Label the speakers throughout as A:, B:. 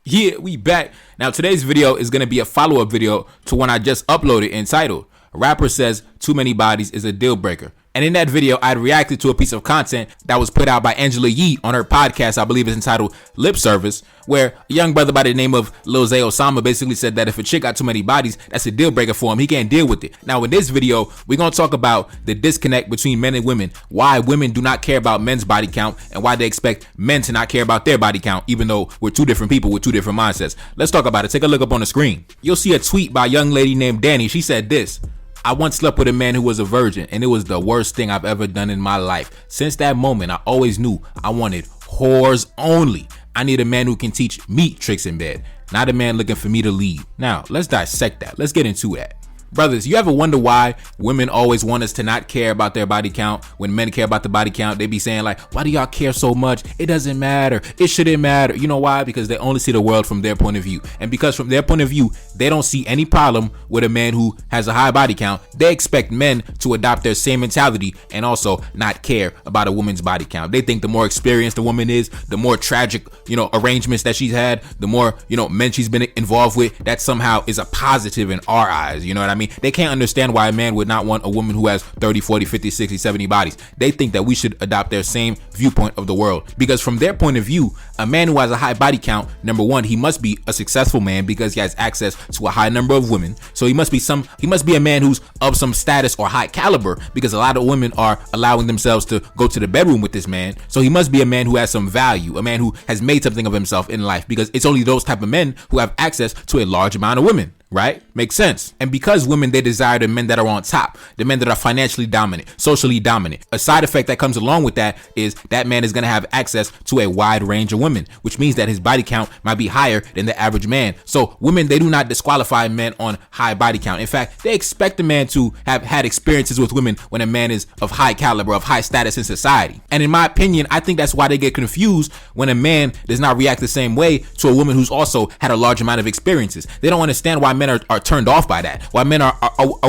A: Yeah, we back. Now today's video is going to be a follow-up video to one I just uploaded entitled, "Rapper Says Too Many Bodies is a Deal Breaker." And in that video, I reacted to a piece of content that was put out by Angela Yee on her podcast, I believe it's entitled Lip Service, where a young brother by the name of Lil Zay Osama basically said that if a chick got too many bodies, that's a deal breaker for him. He can't deal with it. Now in this video, we're going to talk about the disconnect between men and women, why women do not care about men's body count, and why they expect men to not care about their body count, even though we're two different people with two different mindsets. Let's talk about it. Take a look up on the screen. You'll see a tweet by a young lady named Danny. She said this: "I once slept with a man who was a virgin, and it was the worst thing I've ever done in my life. Since that moment, I always knew I wanted whores only. I need a man who can teach me tricks in bed, not a man looking for me to leave." Now, let's dissect that. Let's get into that. Brothers, you ever wonder why women always want us to not care about their body count? When men care about the body count, they be saying like, "Why do y'all care so much? It doesn't matter. It shouldn't matter." You know why? Because they only see the world from their point of view. And because from their point of view, they don't see any problem with a man who has a high body count, they expect men to adopt their same mentality and also not care about a woman's body count. They think the more experienced the woman is, the more tragic, arrangements that she's had, the more, men she's been involved with, that somehow is a positive in our eyes. You know what I mean? They can't understand why a man would not want a woman who has 30, 40, 50, 60, 70 bodies. They think that we should adopt their same viewpoint of the world. Because from their point of view, a man who has a high body count, number one, he must be a successful man because he has access to a high number of women. So he must be a man who's of some status or high caliber, because a lot of women are allowing themselves to go to the bedroom with this man. So he must be a man who has some value, a man who has made something of himself in life, because it's only those type of men who have access to a large amount of women. Right? Makes sense. And because women, they desire the men that are on top, the men that are financially dominant, socially dominant. A side effect that comes along with that is that man is going to have access to a wide range of women, which means that his body count might be higher than the average man. So women, they do not disqualify men on high body count. In fact, they expect a man to have had experiences with women when a man is of high caliber, of high status in society. And in my opinion, I think that's why they get confused when a man does not react the same way to a woman who's also had a large amount of experiences. They don't understand why men are turned off by that, why men are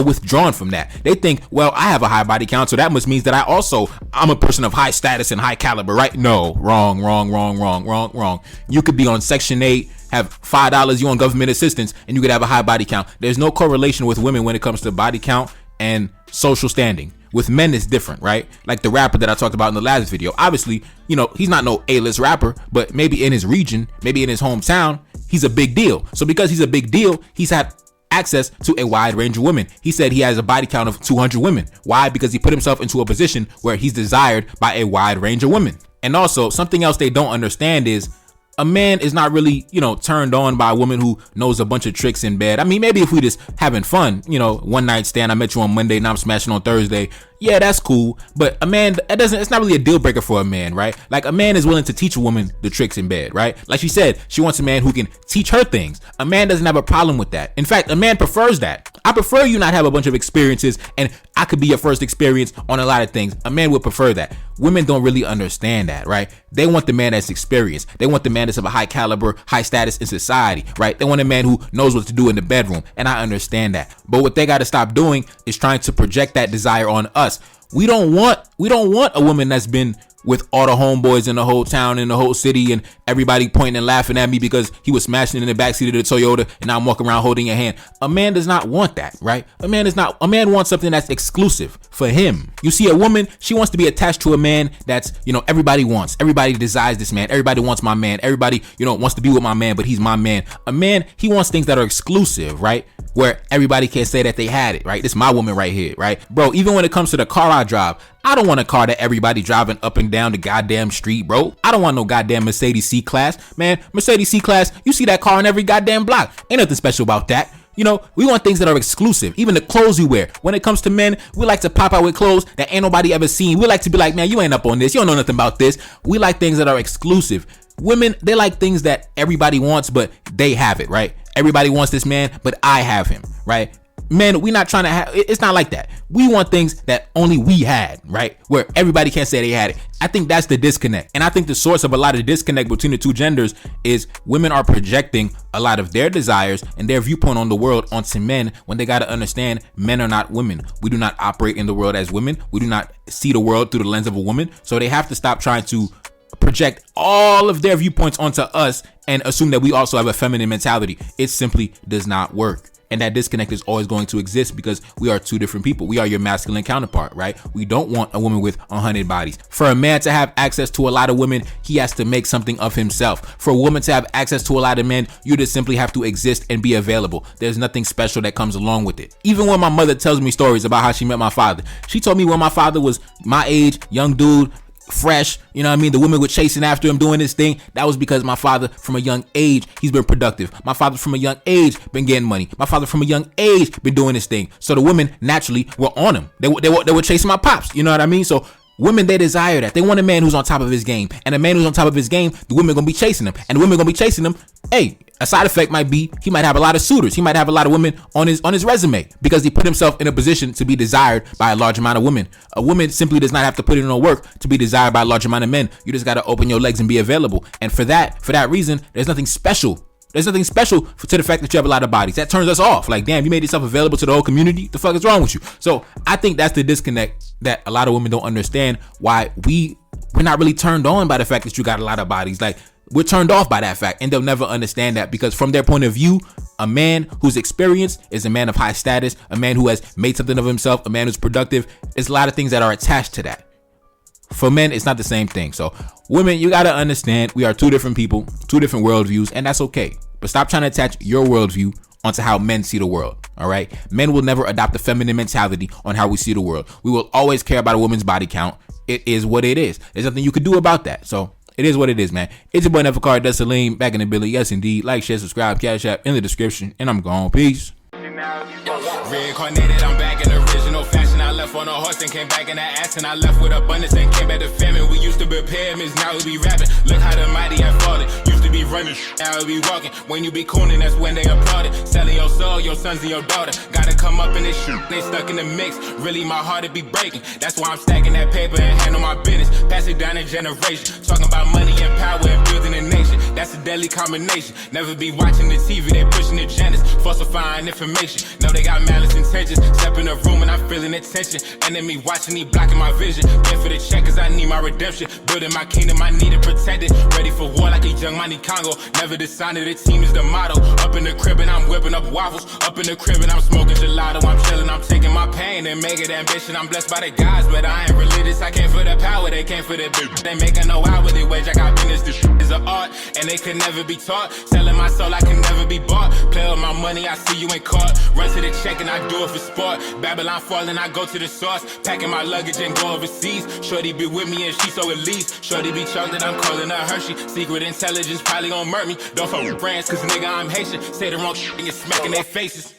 A: withdrawn from that. They think, well, I have a high body count, so that must mean that I'm a person of high status and high caliber, right? No, wrong. You could be on Section 8, have $5, you on government assistance, and you could have a high body count. There's no correlation with women when it comes to body count and social standing. With men, it's different, right? Like the rapper that I talked about in the last video. Obviously, he's not no A-list rapper, but maybe in his region, maybe in his hometown, he's a big deal. So because he's a big deal, he's had access to a wide range of women. He said he has a body count of 200 women. Why? Because he put himself into a position where he's desired by a wide range of women. And also, something else they don't understand is a man is not really, turned on by a woman who knows a bunch of tricks in bed. I mean, maybe if we just having fun, one night stand, I met you on Monday, now I'm smashing on Thursday. Yeah, that's cool. But a man, it's not really a deal breaker for a man, right? Like a man is willing to teach a woman the tricks in bed, right? Like she said, she wants a man who can teach her things. A man doesn't have a problem with that. In fact, a man prefers that. I prefer you not have a bunch of experiences and I could be your first experience on a lot of things. A man would prefer that. Women don't really understand that, right? They want the man that's experienced. They want the man that's of a high caliber, high status in society, right? They want a man who knows what to do in the bedroom. And I understand that. But what they got to stop doing is trying to project that desire on us. We don't want a woman that's been with all the homeboys in the whole town, in the whole city, and everybody pointing and laughing at me because he was smashing in the backseat of the Toyota and I'm walking around holding your hand. A man does not want that, right? A man wants something that's exclusive for him. You see, a woman, she wants to be attached to a man that's, everybody wants. Everybody desires this man. Everybody wants my man. Everybody, wants to be with my man, but he's my man. A man, he wants things that are exclusive, right? Where everybody can say that they had it, right? This is my woman right here, right? Bro, even when it comes to the car I drive, I don't want a car that everybody driving up and down the goddamn street, bro. I don't want no goddamn Mercedes C-Class. Man, Mercedes C-Class, you see that car on every goddamn block. Ain't nothing special about that. We want things that are exclusive. Even the clothes you wear. When it comes to men, we like to pop out with clothes that ain't nobody ever seen. We like to be like, man, you ain't up on this. You don't know nothing about this. We like things that are exclusive. Women, they like things that everybody wants, but they have it, right? Everybody wants this man, but I have him, right? Men, we not trying to have, it's not like that. We want things that only we had, right? Where everybody can't say they had it. I think that's the disconnect. And I think the source of a lot of the disconnect between the two genders is women are projecting a lot of their desires and their viewpoint on the world onto men when they got to understand men are not women. We do not operate in the world as women. We do not see the world through the lens of a woman. So they have to stop trying to project all of their viewpoints onto us and assume that we also have a feminine mentality. It simply does not work. And that disconnect is always going to exist because we are two different people. We are your masculine counterpart, right? We don't want a woman with 100 bodies. For a man to have access to a lot of women, he has to make something of himself. For a woman to have access to a lot of men, you just simply have to exist and be available. There's nothing special that comes along with it. Even when my mother tells me stories about how she met my father, she told me when my father was my age, young dude, fresh, you know what I mean? The women were chasing after him doing this thing. That was because my father from a young age, he's been productive. My father from a young age been getting money. My father from a young age been doing this thing. So the women naturally were on him. They were chasing my pops. You know what I mean? So women, they desire that. They want a man who's on top of his game. And a man who's on top of his game, the women gonna be chasing him. And the women gonna be chasing him. Hey, a side effect might be he might have a lot of suitors. He might have a lot of women on his resume because he put himself in a position to be desired by a large amount of women. A woman simply does not have to put in no work to be desired by a large amount of men. You just got to open your legs and be available. And for that reason, there's nothing special. There's nothing special to the fact that you have a lot of bodies. That turns us off. Like, damn, you made yourself available to the whole community. The fuck is wrong with you? So I think that's the disconnect that a lot of women don't understand, why we're not really turned on by the fact that you got a lot of bodies. Like, we're turned off by that fact, and they'll never understand that because from their point of view, a man who's experienced is a man of high status, a man who has made something of himself, a man who's productive. There's a lot of things that are attached to that. For men, it's not the same thing. So women, you got to understand we are two different people, two different worldviews, and that's okay. But stop trying to attach your worldview onto how men see the world. All right. Men will never adopt a feminine mentality on how we see the world. We will always care about a woman's body count. It is what it is. There's nothing you could do about that. So it is what it is, man. It's your boy Neferkar Salim back in the Billy. Yes, indeed. Like, share, subscribe, Cash App in the description. And I'm gone. Peace.
B: Reincarnated, I'm back in original fashion. I left on a horse and came back in that ass, and I left with abundance and came back to famine. We used to be pyramids, now we be rapping. Look how the mighty have fallen. Used to be running, now we be walking. When you be cooning, that's when they applauded. Selling your soul, your sons and your daughter. Gotta come up in this shit, they stuck in the mix. Really, my heart it be breaking. That's why I'm stacking that paper and handle my business. Pass it down in generation. Talking about money and power and building a nation. That's a deadly combination. Never be watching the TV, they pushing agendas, falsifying information. No, they got malice intentions. Step in the room and I'm feeling the tension. Enemy watching me, blocking my vision. Been for the check cause I need my redemption. Building my kingdom, I need it protected. Ready for war like a young money Congo. Never decided the team is the motto. Up in the crib and I'm whipping up waffles. Up in the crib and I'm smoking gelato. I'm chilling, I'm taking my pain and make it ambition. I'm blessed by the gods, but I ain't religious. I came for the power, they came for the bitch. They making no hourly wage, I got business. This is an art and they could never be taught. Selling my soul, I can never be bought. Play with my money, I see you in court. Run to the check and I do it for sport. Babylon falling, I go to the source. Packing my luggage and go overseas. Shorty be with me and she so elite. Shorty be chocolate, I'm calling her Hershey. Secret intelligence probably gon' murk me. Don't fuck with brands cause nigga I'm Haitian. Say the wrong shit and you're smacking their faces.